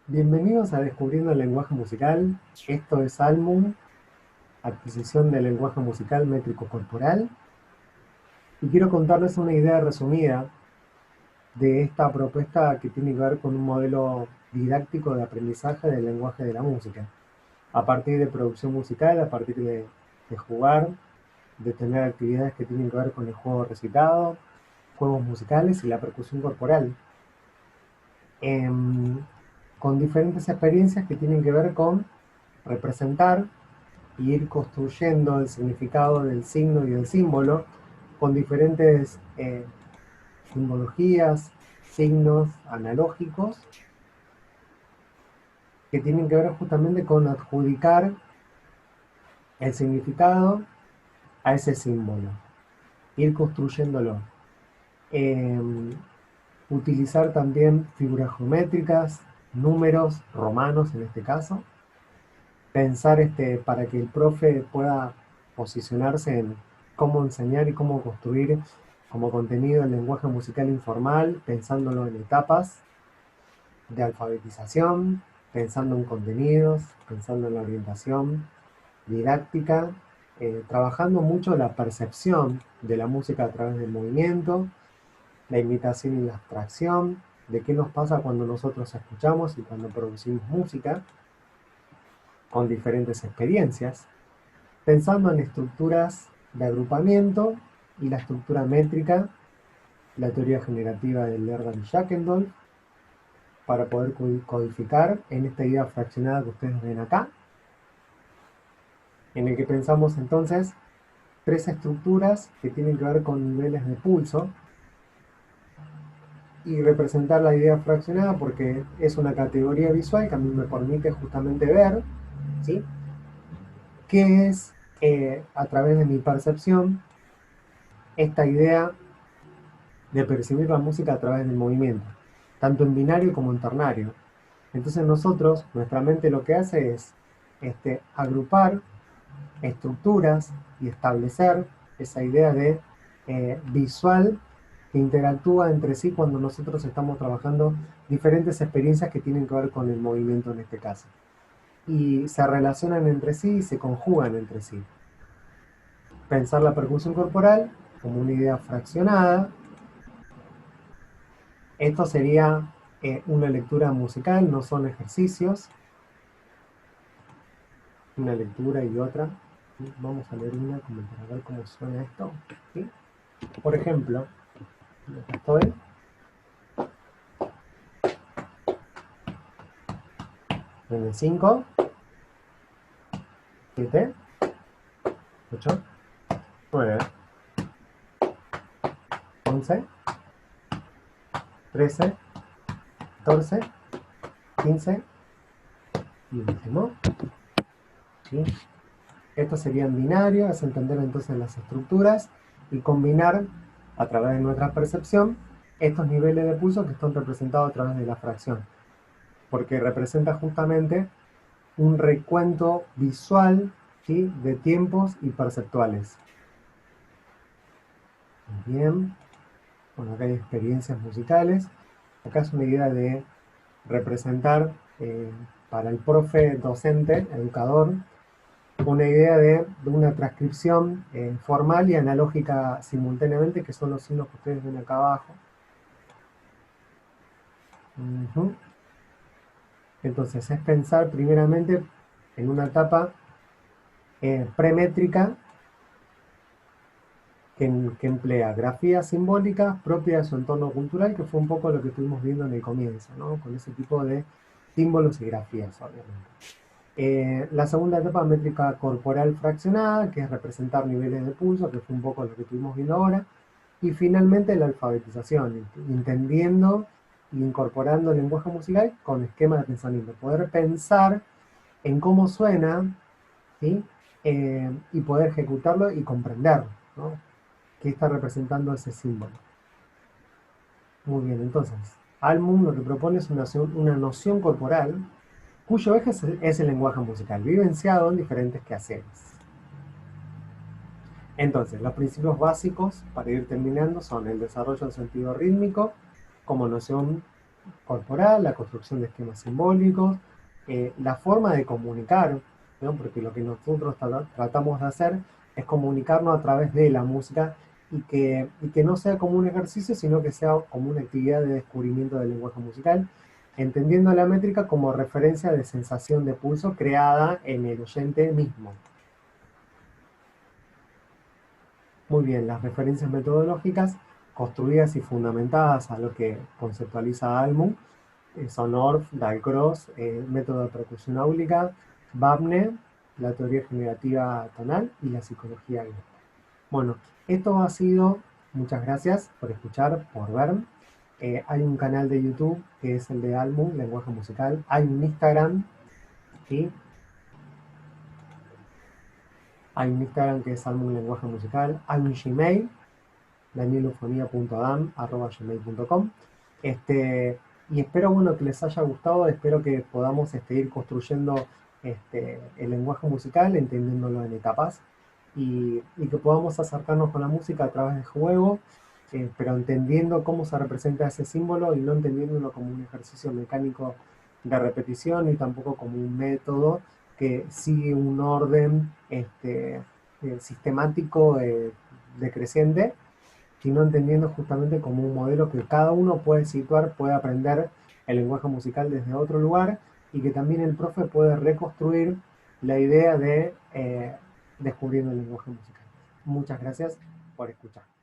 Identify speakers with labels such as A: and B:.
A: Bienvenidos a Descubriendo el Lenguaje Musical. Esto es Almum, adquisición del lenguaje musical métrico corporal. Y quiero contarles una idea resumida de esta propuesta que tiene que ver con un modelo didáctico de aprendizaje del lenguaje de la música. A partir de producción musical, a partir de jugar, de tener actividades que tienen que ver con el juego recitado, juegos musicales y la percusión corporal. Em, con diferentes experiencias que tienen que ver con representar y ir construyendo el significado del signo y del símbolo con diferentes simbologías, signos analógicos que tienen que ver justamente con adjudicar el significado a ese símbolo, ir construyéndolo. Eh, Utilizar también figuras geométricas, números romanos en este caso, pensar para que el profe pueda posicionarse en cómo enseñar y cómo construir como contenido el lenguaje musical informal, pensándolo en etapas de alfabetización, pensando en contenidos, pensando en la orientación didáctica, trabajando mucho la percepción de la música a través del movimiento, la imitación y la abstracción, de qué nos pasa cuando nosotros escuchamos y cuando producimos música, con diferentes experiencias, pensando en estructuras de agrupamiento y la estructura métrica, la teoría generativa de Lerner y Jackendorf, para poder codificar en esta idea fraccionada que ustedes ven acá, en el que pensamos entonces tres estructuras que tienen que ver con niveles de pulso y representar la idea fraccionada porque es una categoría visual que a mí me permite justamente ver, ¿sí?, qué es, a través de mi percepción, esta idea de percibir la música a través del movimiento, tanto en binario como en ternario. Entonces nosotros, nuestra mente lo que hace es agrupar estructuras y establecer esa idea de visual que interactúa entre sí cuando nosotros estamos trabajando diferentes experiencias que tienen que ver con el movimiento en este caso. Y se relacionan entre sí y se conjugan entre sí. Pensar la percusión corporal como una idea fraccionada. Esto sería una lectura musical, no son ejercicios. Una lectura y otra. Vamos a leer una como para ver cómo suena esto. ¿Sí? Por ejemplo, acá estoy. En el 5, 7, 8, 9, 11, 13, 14, 15 y último. ¿Sí? Esto sería en binario, es entender entonces las estructuras y combinar a través de nuestra percepción estos niveles de pulso que están representados a través de la fracción, porque representa justamente un recuento visual, ¿sí?, de tiempos y perceptuales. Bien, bueno, acá hay experiencias musicales. Acá es una idea de representar para el profe, docente, educador, una idea de una transcripción formal y analógica simultáneamente, que son los signos que ustedes ven acá abajo. Entonces es pensar primeramente en una etapa premétrica que emplea grafías simbólicas propias de su entorno cultural, que fue un poco lo que estuvimos viendo en el comienzo, ¿no?, con ese tipo de símbolos y grafías, obviamente. La segunda etapa, métrica corporal fraccionada, que es representar niveles de pulso, que fue un poco lo que estuvimos viendo ahora. Y finalmente la alfabetización, entendiendo e incorporando el lenguaje musical con esquema de pensamiento. Poder pensar en cómo suena, ¿sí?, y poder ejecutarlo y comprenderlo, ¿no?, qué está representando ese símbolo. Muy bien, entonces, Almum lo que propone es una noción corporal cuyo eje es el lenguaje musical, vivenciado en diferentes quehaceres. Entonces, los principios básicos, para ir terminando, son el desarrollo del sentido rítmico como noción corporal, la construcción de esquemas simbólicos, la forma de comunicar, ¿no? Porque lo que nosotros tratamos de hacer es comunicarnos a través de la música y que no sea como un ejercicio, sino que sea como una actividad de descubrimiento del lenguaje musical, entendiendo la métrica como referencia de sensación de pulso creada en el oyente mismo. Muy bien, las referencias metodológicas construidas y fundamentadas a lo que conceptualiza Almond son Orff, Dalcroze, método de percusión áulica, Vabne, la teoría generativa tonal y la psicología guía. Bueno, esto ha sido, muchas gracias por escuchar, por ver. Hay un canal de YouTube que es el de Almond, lenguaje musical. Hay un Instagram, ¿sí? Hay un Instagram que es Almond Lenguaje Musical. Hay un Gmail, danielufonía.adam@gmail.com. Y espero, bueno, que les haya gustado, espero que podamos ir construyendo el lenguaje musical, entendiéndolo en etapas, y que podamos acercarnos con la música a través de juego, pero entendiendo cómo se representa ese símbolo y no entendiéndolo como un ejercicio mecánico de repetición y tampoco como un método que sigue un orden sistemático decreciente, sino entendiendo justamente como un modelo que cada uno puede situar, puede aprender el lenguaje musical desde otro lugar y que también el profe puede reconstruir la idea de descubriendo el lenguaje musical. Muchas gracias por escuchar.